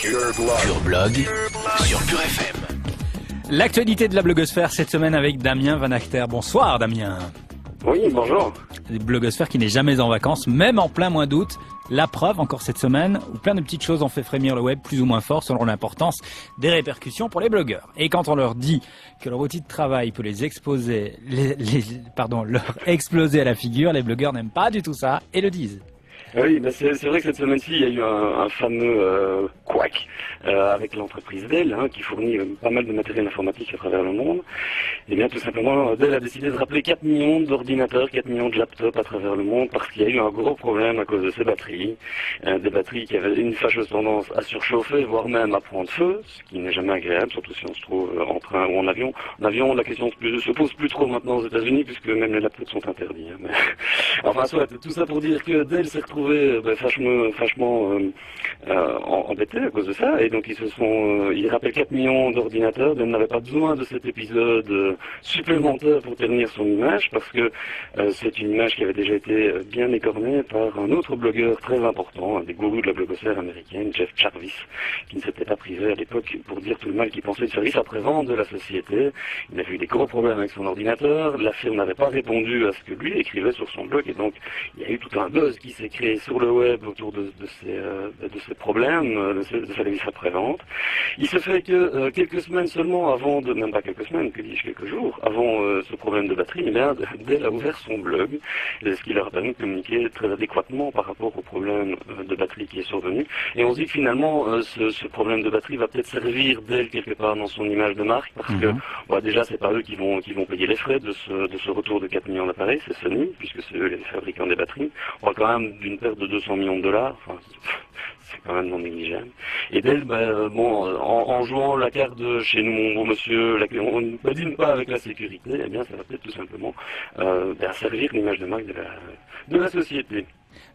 Pure Blog sur Pure FM. L'actualité de la blogosphère cette semaine avec Damien Van Achter. Bonsoir Damien. Oui, bonjour. Une blogosphère qui n'est jamais en vacances, même en plein mois d'août. La preuve, encore cette semaine, où plein de petites choses ont fait frémir le web plus ou moins fort selon l'importance des répercussions pour les blogueurs. Et quand on leur dit que leur outil de travail peut les exposer, leur exploser à la figure, les blogueurs n'aiment pas du tout ça et le disent. Oui, c'est vrai que cette semaine-ci, il y a eu un fameux couac avec l'entreprise Dell, qui fournit pas mal de matériel informatique à travers le monde. Et bien tout simplement, Dell a décidé de rappeler 4 millions d'ordinateurs, 4 millions de laptops à travers le monde parce qu'il y a eu un gros problème à cause de ces batteries. Des batteries qui avaient une fâcheuse tendance à surchauffer, voire même à prendre feu, ce qui n'est jamais agréable, surtout si on se trouve en train ou en avion. En avion, la question se pose plus trop maintenant aux États-Unis puisque même les laptops sont interdits. Mais... enfin, soit, tout ça pour dire que Dell s'est retrouvé vachement embêté à cause de ça, et donc ils rappellent 4 millions d'ordinateurs. Dell n'avait pas besoin de cet épisode supplémentaire pour tenir son image, parce que c'est une image qui avait déjà été bien écornée par un autre blogueur très important, un des gourous de la blogosphère américaine, Jeff Jarvis, qui ne s'était pas privé à l'époque pour dire tout le mal qu'il pensait du service après-vente de la société. Il avait eu des gros problèmes avec son ordinateur, la firme n'avait pas répondu à ce que lui écrivait sur son blog, et donc il y a eu tout un buzz qui s'est créé sur le web autour de ces problèmes, de ces services après-vente. Il se fait que quelques semaines seulement avant même pas quelques semaines, que dis-je, quelques jours avant ce problème de batterie, eh bien, Dell a ouvert son blog, ce qui leur a permis de communiquer très adéquatement par rapport au problème de batterie qui est survenu. Et on se dit que finalement, ce problème de batterie va peut-être servir Dell quelque part dans son image de marque, parce que déjà, c'est pas eux qui vont payer les frais de ce retour de 4 millions d'appareils, c'est Sony, puisque c'est eux les fabricants des batteries. On parle quand même d'une perte de 200 millions de dollars, enfin, c'est quand même non négligeable. Et Dell, en jouant la carte de chez nous, mon bon monsieur, on ne badine pas avec la sécurité, eh bien ça va peut-être tout simplement servir l'image de marque de la société.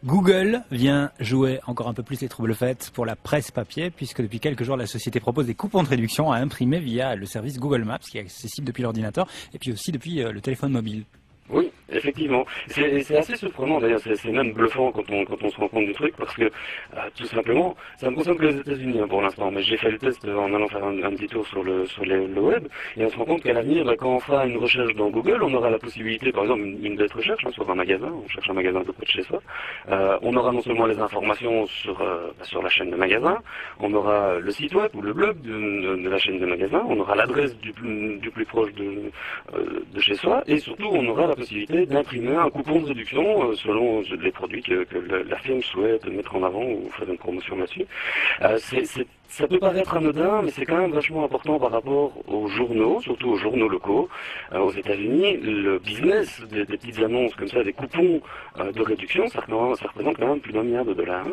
Google vient jouer encore un peu plus les troubles faits pour la presse papier, puisque depuis quelques jours, la société propose des coupons de réduction à imprimer via le service Google Maps, qui est accessible depuis l'ordinateur, et puis aussi depuis le téléphone mobile. Oui, effectivement. C'est assez surprenant d'ailleurs, c'est même bluffant quand on se rend compte du truc, parce que tout simplement, ça ne concerne que les États-Unis pour l'instant, mais j'ai fait le test en allant faire un petit tour sur le web, et on se rend compte qu'à l'avenir, quand on fera une recherche dans Google, on aura la possibilité, par exemple, une bête recherche sur un magasin, on cherche un magasin tout près de chez soi, on aura non seulement les informations sur la chaîne de magasin, on aura le site web ou le blog de la chaîne de magasin, on aura l'adresse du plus proche de chez soi, et surtout on aura la possibilité d'imprimer un coupon de réduction selon les produits que la firme souhaite mettre en avant ou faire une promotion là-dessus. Ça peut paraître anodin, mais c'est quand même vachement important par rapport aux journaux, surtout aux journaux locaux. Aux États-Unis, le business des petites annonces comme ça, des coupons de réduction, ça représente quand même plus d'1 milliard de dollars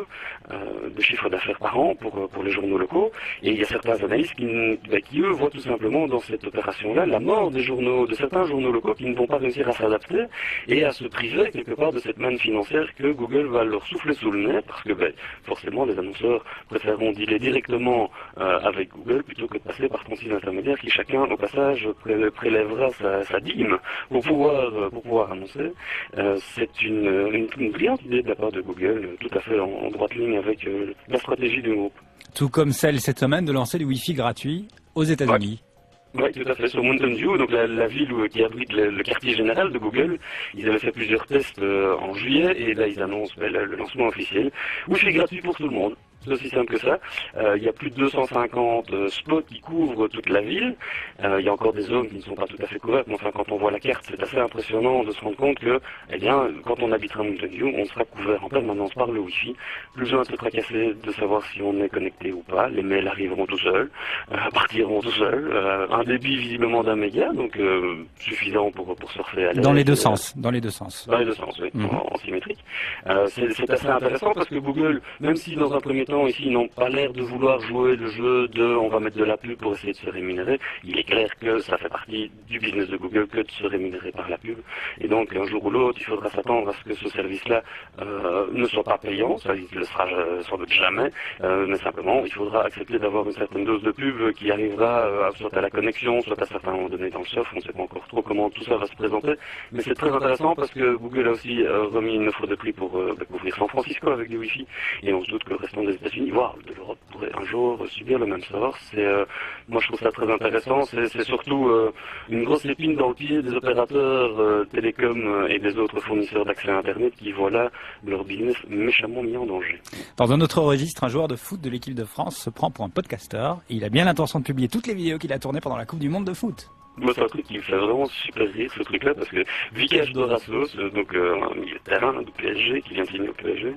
de chiffre d'affaires par an pour les journaux locaux. Et il y a certains analystes qui eux, voient tout simplement dans cette opération-là la mort de certains journaux locaux qui ne vont pas réussir à s'adapter et à se priver quelque part de cette manne financière que Google va leur souffler sous le nez, parce que forcément les annonceurs préféreront dealer directement avec Google plutôt que de passer par 36 intermédiaires qui chacun au passage prélèvera sa dîme pour pouvoir annoncer. C'est une brillante idée de la part de Google, tout à fait en droite ligne avec la stratégie du groupe. Tout comme celle cette semaine de lancer du Wi-Fi gratuit aux États-Unis. Oui, tout à fait. Sur Mountain View, donc la ville qui abrite le quartier général de Google, ils avaient fait plusieurs tests en juillet, et là ils annoncent le lancement officiel. Wi-Fi gratuit pour tout le monde. C'est aussi simple que ça. Il y a plus de 250 spots qui couvrent toute la ville. Il y a encore des zones qui ne sont pas tout à fait couvertes, mais enfin, quand on voit la carte, c'est assez impressionnant de se rendre compte que, quand on habitera Mountain View, on sera couvert en permanence par le Wi-Fi. Plus besoin de se tracasser de savoir si on est connecté ou pas. Les mails arriveront tout seuls, partiront tout seuls. Un débit visiblement d'1 méga, donc suffisant pour surfer à l'aise. Dans les deux sens. Dans les deux sens, oui, en symétrique. C'est assez intéressant parce que Google, même si dans un premier temps, ici, ils n'ont pas l'air de vouloir jouer le jeu on va mettre de la pub pour essayer de se rémunérer. Il est clair que ça fait partie du business de Google que de se rémunérer par la pub. Et donc, un jour ou l'autre, il faudra s'attendre à ce que ce service-là ne soit pas payant. Ça, il ne le sera sans doute jamais. Mais simplement, il faudra accepter d'avoir une certaine dose de pub qui arrivera soit à la connexion, soit à certains moments donnés dans le soft. On ne sait pas encore trop comment tout ça va se présenter. Mais c'est très intéressant parce que Google a aussi remis une offre de prix pour couvrir San Francisco avec du Wi-Fi. Et on se doute que le restant des États-Unis, voire de l'Europe, pourrait un jour subir le même sort. Moi je trouve ça très intéressant. C'est surtout une grosse épine dans le pied des opérateurs télécoms et des autres fournisseurs d'accès à Internet qui voient là leur business méchamment mis en danger. Dans un autre registre, un joueur de foot de l'équipe de France se prend pour un podcasteur et il a bien l'intention de publier toutes les vidéos qu'il a tournées pendant la Coupe du Monde de foot. Moi, c'est un truc qui me fait vraiment super rire, ce truc-là, parce que Vikash Dorassos, donc un milieu de terrain du PSG, qui vient de signer au PSG,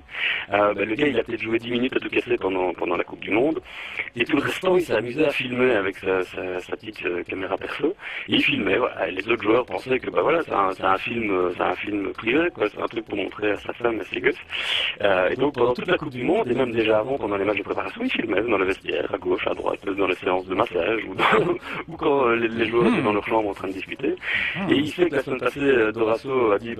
le gars, il a peut-être joué 10 minutes à tout casser pendant la Coupe du Monde, et tout le restant, il s'est amusé à filmer avec sa petite caméra perso, et il filmait, voilà, et les autres joueurs pensaient que, c'est un film privé, quoi, c'est un truc pour montrer à sa femme, à ses gosses, et donc pendant toute la Coupe du Monde, et même déjà avant, pendant les matchs de préparation, il filmait dans le vestiaire, à gauche, à droite, dans les séances de massage, ou quand les joueurs dans leur chambre en train de discuter. Et il sait que la semaine passée, Dorasso a dit,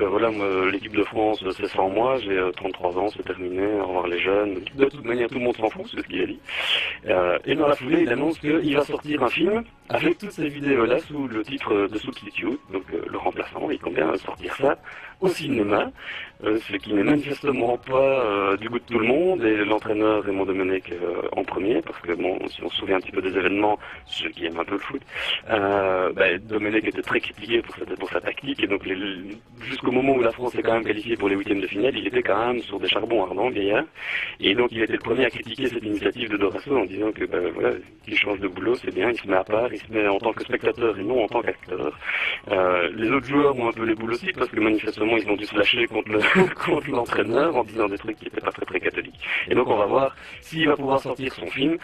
l'équipe de France, c'est sans moi, j'ai 33 ans, c'est terminé, au revoir les jeunes. De toute manière, tout le monde s'en fout, c'est ce qu'il a dit. Et dans la foulée, il annonce qu'il va sortir un film avec toutes ces vidéos-là sous le titre de Substitute, donc le remplaçant. Il compte bien sortir ça au cinéma, ce qui n'est manifestement pas du goût de tout le monde, et l'entraîneur Raymond Domenech en premier, parce que bon, si on se souvient un petit peu des événements, ceux qui aiment un peu le foot, Domenech était très critiqué pour sa tactique, et donc jusqu'au moment où la France est quand même qualifiée pour les huitièmes de finale, il était quand même sur des charbons ardents, gaillard, et donc il était le premier à critiquer cette initiative de Dorasso en disant que qu'il change de boulot, c'est bien, il se met à part, il se met en tant que spectateur et non en tant qu'acteur. Les autres joueurs ont un peu les boules aussi, parce que manifestement ils ont dû se lâcher contre l'entraîneur en disant des trucs qui n'étaient pas très très catholiques. Et donc on va voir s'il va pouvoir sortir son film.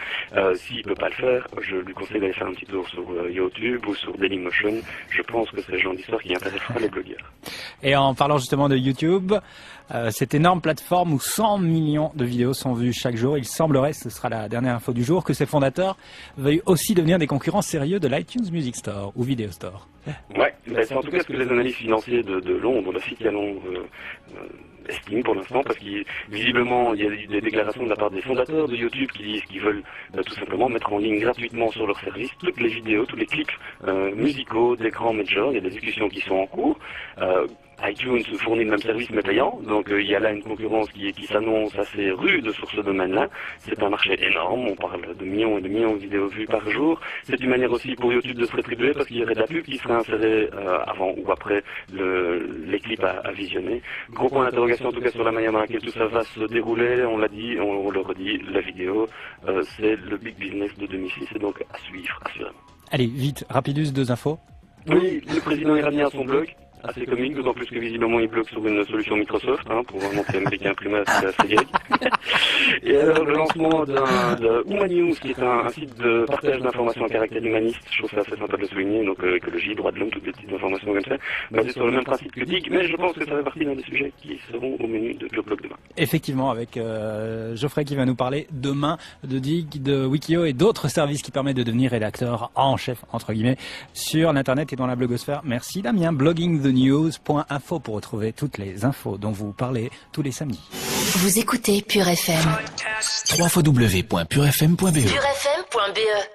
S'il peut pas le faire, je lui conseille d'aller faire un petit tour sur YouTube ou sur Dailymotion. Je pense que c'est le genre d'histoire qui intéressera les blogueurs. Et en parlant justement de YouTube, cette énorme plateforme où 100 millions de vidéos sont vues chaque jour, il semblerait, ce sera la dernière info du jour, que ses fondateurs veuillent aussi devenir des concurrents sérieux de l'iTunes Music Store ou Video Store. Ouais, c'est en tout cas ce que les analystes financiers de Londres, la City à Londres, estiment pour l'instant, parce qu'il visiblement il y a des déclarations de la part des fondateurs de YouTube qui disent qu'ils veulent tout simplement mettre en ligne gratuitement sur leur service toutes les vidéos, tous les clips musicaux des grands majors. Il y a des discussions qui sont en cours. iTunes fournit le même service mais payant, donc il y a là une concurrence qui s'annonce assez rude sur ce domaine-là. C'est un marché énorme, on parle de millions et de millions de vidéos vues par jour. C'est une manière aussi pour YouTube de se rétribuer parce qu'il y aurait de la pub qui serait insérée avant ou après les clips à visionner. Gros point d'interrogation en tout cas sur la manière dans laquelle tout ça va se dérouler. On l'a dit, on le redit, la vidéo, c'est le big business de 2006 et donc à suivre, assurément. Allez, vite, rapidus, 2 infos. Oui, le président iranien a son blog. Assez comique, d'autant plus que visiblement il bloque sur une solution Microsoft, pour montrer américain primaire, c'est assez gay. Et alors le lancement de Uma News, qui est un site de partage d'informations à caractère humaniste, je trouve ça assez sympa de le souligner, donc écologie, droits de l'homme, toutes les petites informations comme ça, basées sur le même principe que Dig, mais je pense que ça fait partie d'un des sujets qui seront au menu de Joblog demain. Effectivement, avec Geoffrey qui va nous parler demain de Dig, de Wikio et d'autres services qui permettent de devenir rédacteur en chef, entre guillemets, sur l'internet et dans la blogosphère. Merci Damien, bloggingthenews.info pour retrouver toutes les infos dont vous parlez tous les samedis. Vous écoutez Pure FM. www.purefm.be purefm.be